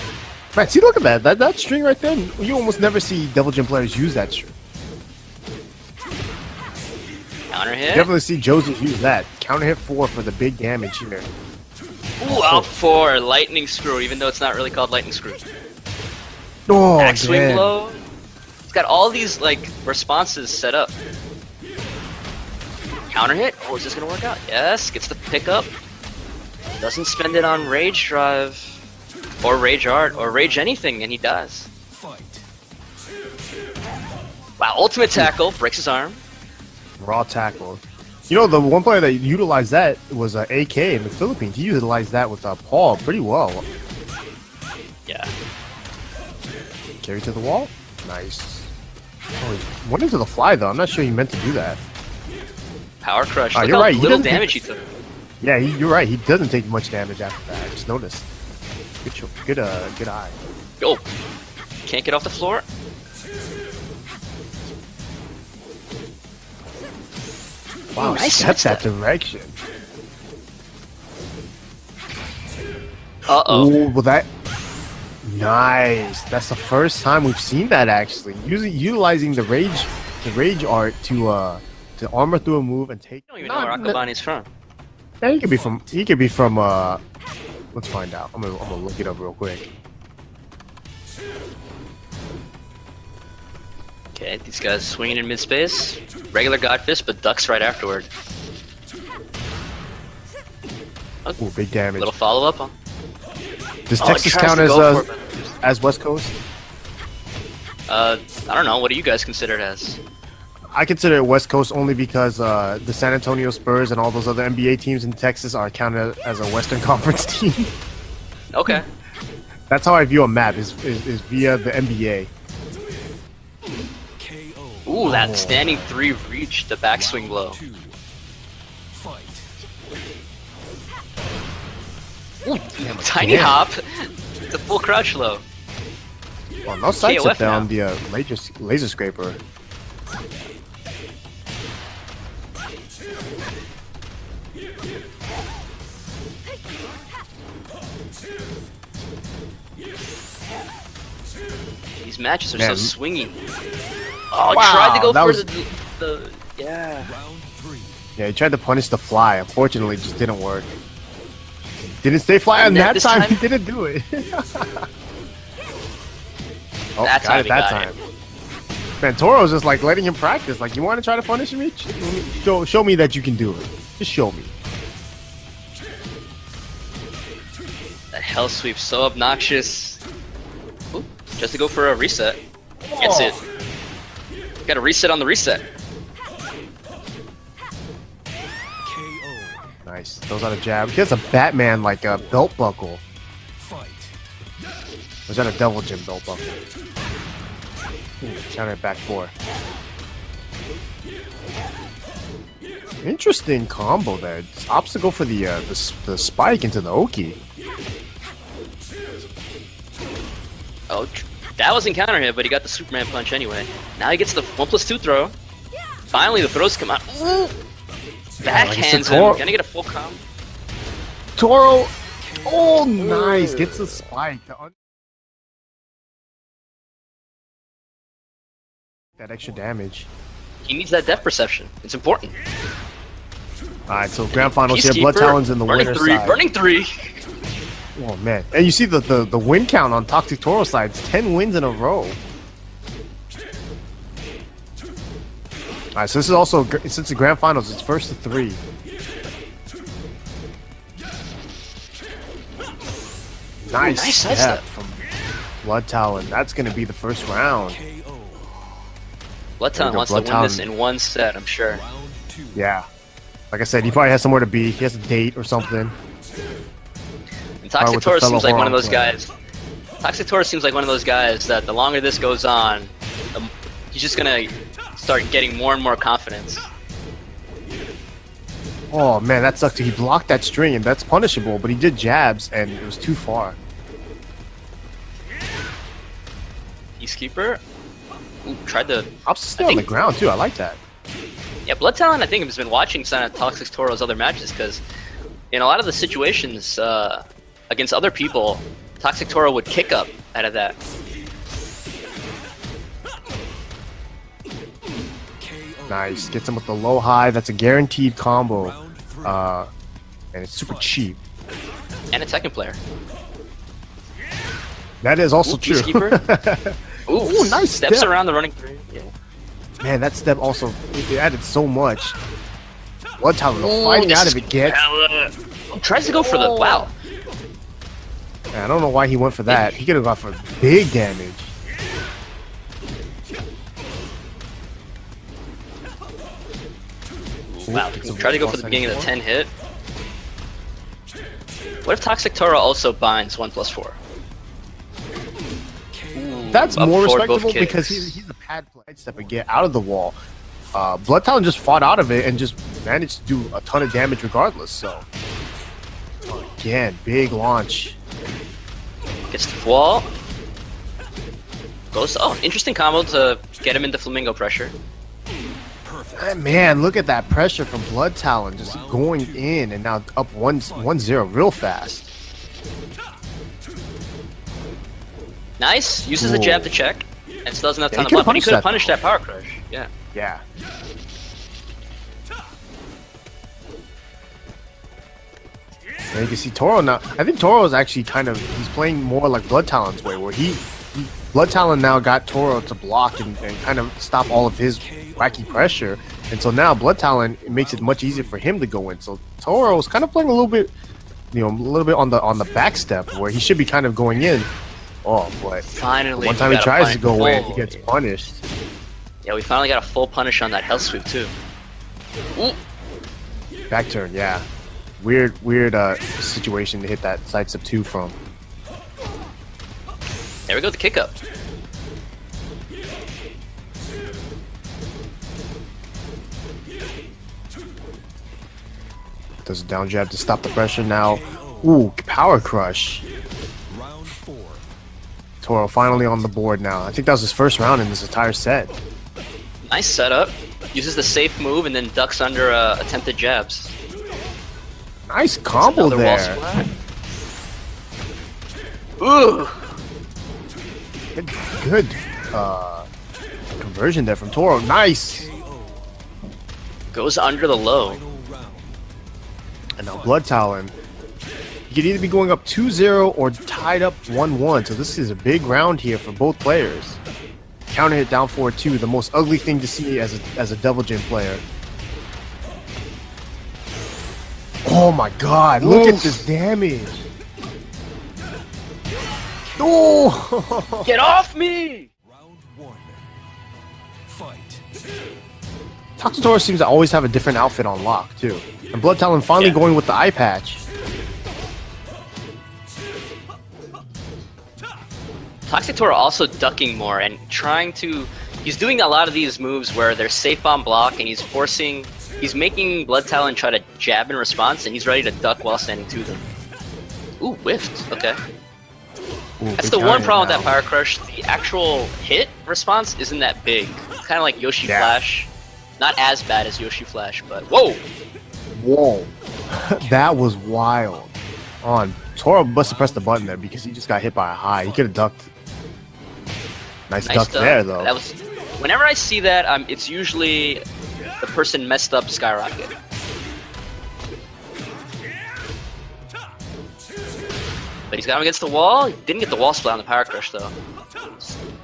man, see, look at that string right there. You almost never see Devil Jin players use that string.
Counter hit.
You definitely see Josie use that. Counter hit 4 for the big damage here.
Ooh, out for lightning screw, even though it's not really called lightning screw.
Oh,
Axe swing blow. It's got all these like responses set up. Counter hit. Oh, is this gonna work out? Yes. Gets the pickup. Doesn't spend it on rage drive, or rage art, or rage anything, and he does.
Fight.
Wow! Ultimate tackle breaks his arm.
Raw tackle. You know, the one player that utilized that was AK in the Philippines. He utilized that with Paul pretty well.
Yeah.
Carry to the wall. Nice. Oh, he went into the fly though. I'm not sure he meant to do that.
Power crush.
Oh,
Look
you're
how
right.
little damage he took.
Yeah, you're right. He doesn't take much damage after that. I just noticed. Good eye.
Oh, can't get off the floor.
Wow,
nice
steps that direction.
Uh-oh.
Oh, well that... Nice. That's the first time we've seen that actually. Utilizing the rage art to armor through a move and take...
I don't even know where Akabane's from.
Yeah, he could be from let's find out. I'm gonna look it up real quick.
Okay, these guys swinging in mid-space. Regular God Fist, but ducks right afterward.
Oh, big damage.
Little follow-up on.
Does Texas count as West Coast?
I don't know. What do you guys consider it as?
I consider it West Coast only because the San Antonio Spurs and all those other NBA teams in Texas are counted as a Western Conference team.
Okay.
That's how I view a map, is via the NBA.
Ooh, that standing 3 reach, the backswing blow. Ooh, tiny hop. It's a full crouch low.
Well, no sights up
KOF
there
now.
on the laser scraper.
These matches are
Man.
so swingy. Oh,
Wow,
tried to go
that
for
was-
the yeah.
Yeah, he tried to punish the fly. Unfortunately, it just didn't work. Didn't stay fly on
And
that
this
time.
time-
He didn't do it. Oh,
That
got
time
it
he
that
got
time. Man, Toro's just like letting him practice. Like, you want to try to punish me? Show me that you can do it. Just show me.
That hell sweep so obnoxious. Ooh, just to go for a reset. Gets it. Got a reset on the reset.
Nice. Throws out a jab. He has a Batman like a belt buckle. Was that a Devil Jim belt buckle? Counter back 4. Interesting combo there. Opts to go for the spike into the Oki.
Oh, that wasn't counter hit, but he got the Superman punch anyway. Now he gets the 1+2 throw. Finally, the throws come out. Ooh! Backhands him. Gonna get a full combo.
Toro. Oh, nice. Gets the spike. That extra damage.
He needs that depth perception. It's important.
Alright, so grand finals here.
Peacekeeper,
Blood Talon's in the
burning
winner's
3,
side.
burning 3.
Oh, man. And you see the win count on Toxic Toro side. It's 10 wins in a row. Alright, so this is also, since the grand finals, it's first to 3. Nice
side
step
step.
from Blood Talon. That's going to be the first round.
Blood Talon wants to
Blood
win
Talon.
this in one set, I'm sure.
Yeah. Like I said, he probably has somewhere to be. He has a date or something.
And Toxic
with the
Toro
fellow
seems like one of
Hwoarang
those
player.
guys. Toxic Toro seems like one of those guys that the longer this goes on, he's just gonna start getting more and more confidence.
Oh, man, that sucked. He blocked that string, and that's punishable, but he did jabs, and it was too far.
Peacekeeper. Ooh, tried to.
Opts to stay on the ground, too. I like that.
Yeah, Blood Talon, I think, has been watching some of Toxic Toro's other matches because in a lot of the situations against other people, Toxic Toro would kick up out of that.
Nice. Gets him with the low high. That's a guaranteed combo. And it's super cheap.
And a Tekken player.
That is also
Ooh,
true.
Peacekeeper. Ooh,
nice
steps
step.
around the running 3. Yeah.
Man, that step also it added so much. Blood Talon, the fighting out of it gets.
Tries to go for the wow.
Man, I don't know why he went for that. He could have gone for big damage.
Wow, try to go for the beginning of the 10 hit. What if Toxic Toro also binds 1+4?
That's
Up
more
forward, both
respectable
kicks.
because he's a pad play step and get out of the wall. Blood Talon just fought out of it and just managed to do a ton of damage regardless. So again, big launch.
Gets the wall. Goes. Oh, interesting combo to get him into flamingo pressure.
Man, look at that pressure from Blood Talon just going in and now up 1-0 real fast.
Nice. Uses the
Ooh.
jab to check, and still doesn't have
Yeah,
ton
he
of
could've
buff. But he
punished
could have
that,
punished
though.
that power crush. Yeah.
Yeah. And you can see Toro now. I think Toro is actually he's playing more like Blood Talon's way, where Blood Talon now got Toro to block and kind of stop all of his wacky pressure. And so now Blood Talon, it makes it much easier for him to go in. So Toro is kind of playing a little bit, on the back step where he should be kind of going in. Oh boy.
Finally.
One time
we
he
got a
tries to go
full-
away, he gets punished.
Yeah, we finally got a full punish on that hell sweep too. Ooh.
Back turn, yeah. Weird situation to hit that sidestep 2 from.
There we go, the kick up.
Does a down jab to stop the pressure now. Ooh, power crush.
Round 4.
Toro finally on the board now. I think that was his first round in this entire set.
Nice setup. Uses the safe move and then ducks under attempted jabs.
Nice combo
Another wall
there.
splat. Ooh.
Good conversion there from Toro. Nice.
Goes under the low.
Final round.
And now Blood Talon. You could either be going up 2-0 or tied up 1-1. So this is a big round here for both players. Counter hit down 4-2, the most ugly thing to see as a Devil Jin player. Oh my god, look at this damage. Oh!
Get off me!
Round 1. Fight.
Toro seems to always have a different outfit on lock, too. And Blood Talon finally
Yeah.
going with the eye patch.
Toxic Toro also ducking more and trying to... He's doing a lot of these moves where they're safe on block and he's making Blood Talon try to jab in response and he's ready to duck while standing to them. Ooh, whiffed. Okay.
Ooh,
That's
big
the one
counter
problem with
now.
that Power Crush. The actual hit response isn't that big. It's kind of like Yoshi
Yeah.
Flash. Not as bad as Yoshi Flash, but... Whoa!
Whoa. That was wild. Toro must have pressed the button there because he just got hit by a high. He could have ducked. Nice duck there, though.
That was... Whenever I see that, it's usually the person messed up Skyrocket. But he's got him against the wall. He didn't get the wall split on the Power Crush, though.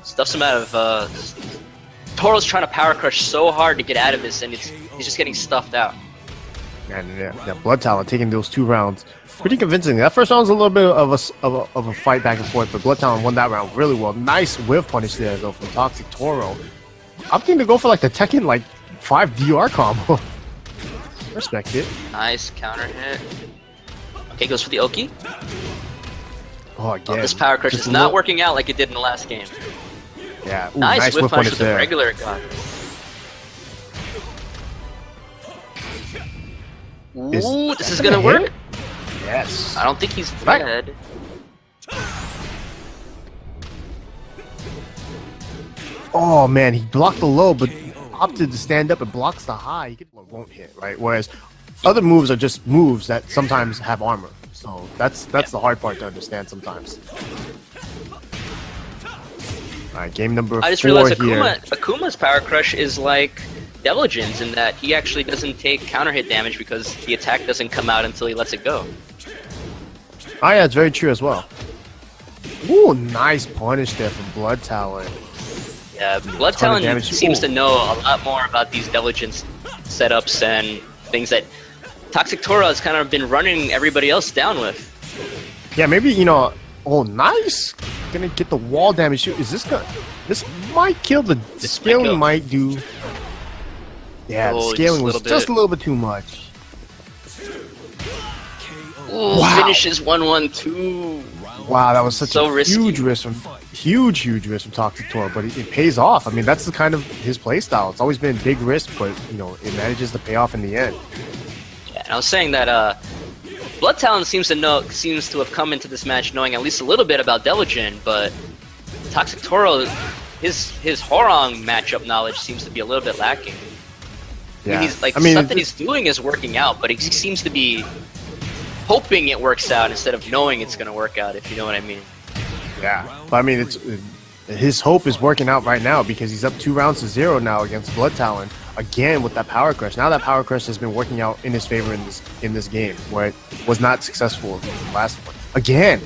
Stuffs him out of... Toro's trying to Power Crush so hard to get out of this, and he's just getting stuffed out.
And yeah, Blood Talon taking those 2 rounds pretty convincingly. That first round was a little bit of a fight back and forth, but Blood Talon won that round really well. Nice whiff punish there, though, from Toxic Toro. I'm thinking to go for like the Tekken 5 DR combo. Respect it.
Nice counter hit. Okay, goes for the Oki.
Oh, again.
This Power Crush
just
is not
look-
working out like it did in the last game.
Yeah, ooh,
Nice whiff punish with the
there.
regular gun. Ooh, this is gonna work.
Yes.
I don't think he's
Right.
dead.
Oh man, he blocked the low, but opted to stand up and blocks the high. He won't hit, right? Whereas other moves are just moves that sometimes have armor. So that's the hard part to understand sometimes. All right, game number 4
I just realized
here.
Akuma's Power Crush is like Devil Jin's in that he actually doesn't take counter hit damage because the attack doesn't come out until he lets it go.
Oh yeah, it's very true as well. Ooh, nice punish there from Blood Talon.
Yeah, Blood
ton of
Talon
damage.
seems
Ooh.
to know a lot more about these Devil Jin setups and things that Toxic Toro has kind of been running everybody else down with.
Yeah, maybe, oh, nice. Gonna get the wall damage too. Is this gonna... This might kill the scaling might do... Yeah, the
Oh,
scaling was
just a little
just
bit.
a little bit too much.
Ooh,
Wow.
finishes 1-1-2.
Wow, that was such
So
a
risky.
huge risk from huge risk from Toxic Toro, but it pays off. I mean, that's the kind of his play style. It's always been big risk, but it manages to pay off in the end.
Yeah, and I was saying that Blood Talon seems to have come into this match knowing at least a little bit about Devil Jin, but Toxic Toro, his Hwoarang matchup knowledge seems to be a little bit lacking.
Yeah,
Stuff that he's doing is working out, but he seems to be hoping it works out instead of knowing it's going to work out, if you know what I mean.
Yeah, but I mean, his hope is working out right now because he's up 2-0 now against Blood Talon again with that Power Crush. Now that Power Crush has been working out in his favor in this game, where it was not successful in the last one. Again.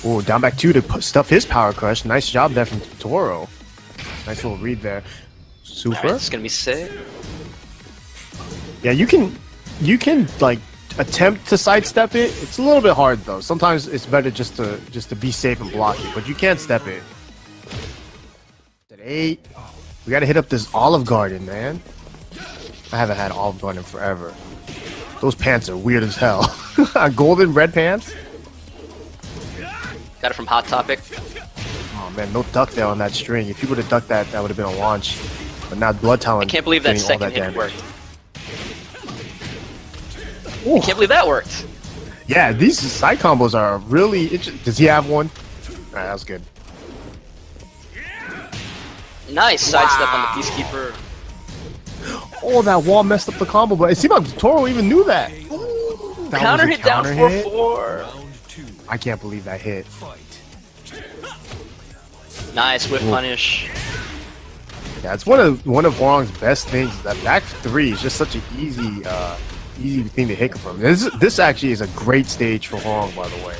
Oh, down back 2 to stuff his Power Crush. Nice job there from Toro. Nice little read there. Super.
Alright, it's going to be sick.
Yeah, you can like attempt to sidestep it. It's a little bit hard though. Sometimes it's better just to be safe and block it, but you can't step it. At 8, we gotta hit up this Olive Garden, man. I haven't had Olive Garden forever. Those pants are weird as hell. Golden red pants.
Got it from Hot Topic.
Oh man, no duck there on that string. If you would have ducked that, that would have been a launch. But now Blood Talon.
I can't believe that second hit worked. I can't believe that worked.
Yeah, these side combos are really interesting. Does he have one? Alright, that was good.
Nice sidestep on the Peacekeeper.
Oh, that wall messed up the combo, but it seemed like Toro even knew that. That
Counter
was a
hit down
hit.
4-4.
I can't believe that hit.
Nice whip punish.
Yeah, it's one of Hwoarang's best things. That back 3 is just such an easy thing to hit from. This actually is a great stage for Hwoarang, by the way.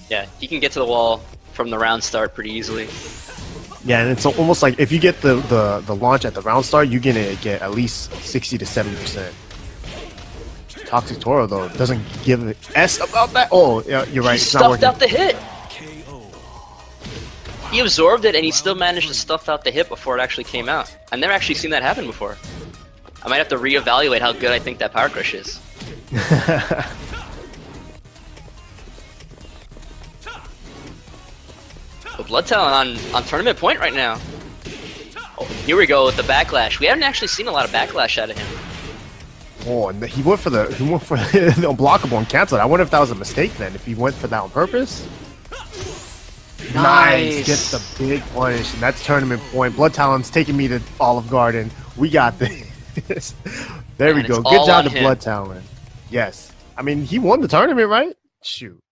Yeah, he can get to the wall from the round start pretty easily.
Yeah, and it's almost like if you get the launch at the round start, you're gonna get at least 60 to 70%. Toxic Toro though doesn't give an S about that. Oh, yeah, you're right.
He stuffed out the hit. He absorbed it and he still managed to stuff out the hit before it actually came out. I've never actually seen that happen before. I might have to reevaluate how good I think that Power Crush is. But Blood Talon on tournament point right now. Oh, here we go with the backlash. We haven't actually seen a lot of backlash out of him.
Oh, and he went for the unblockable and canceled. I wonder if that was a mistake then. If he went for that on purpose. Nice. Gets the big punish, and that's tournament point. Blood Talon's taking me to Olive Garden. We got this. There we go. Good job to Blood Talon. Yes. I mean, he won the tournament, right? Shoot.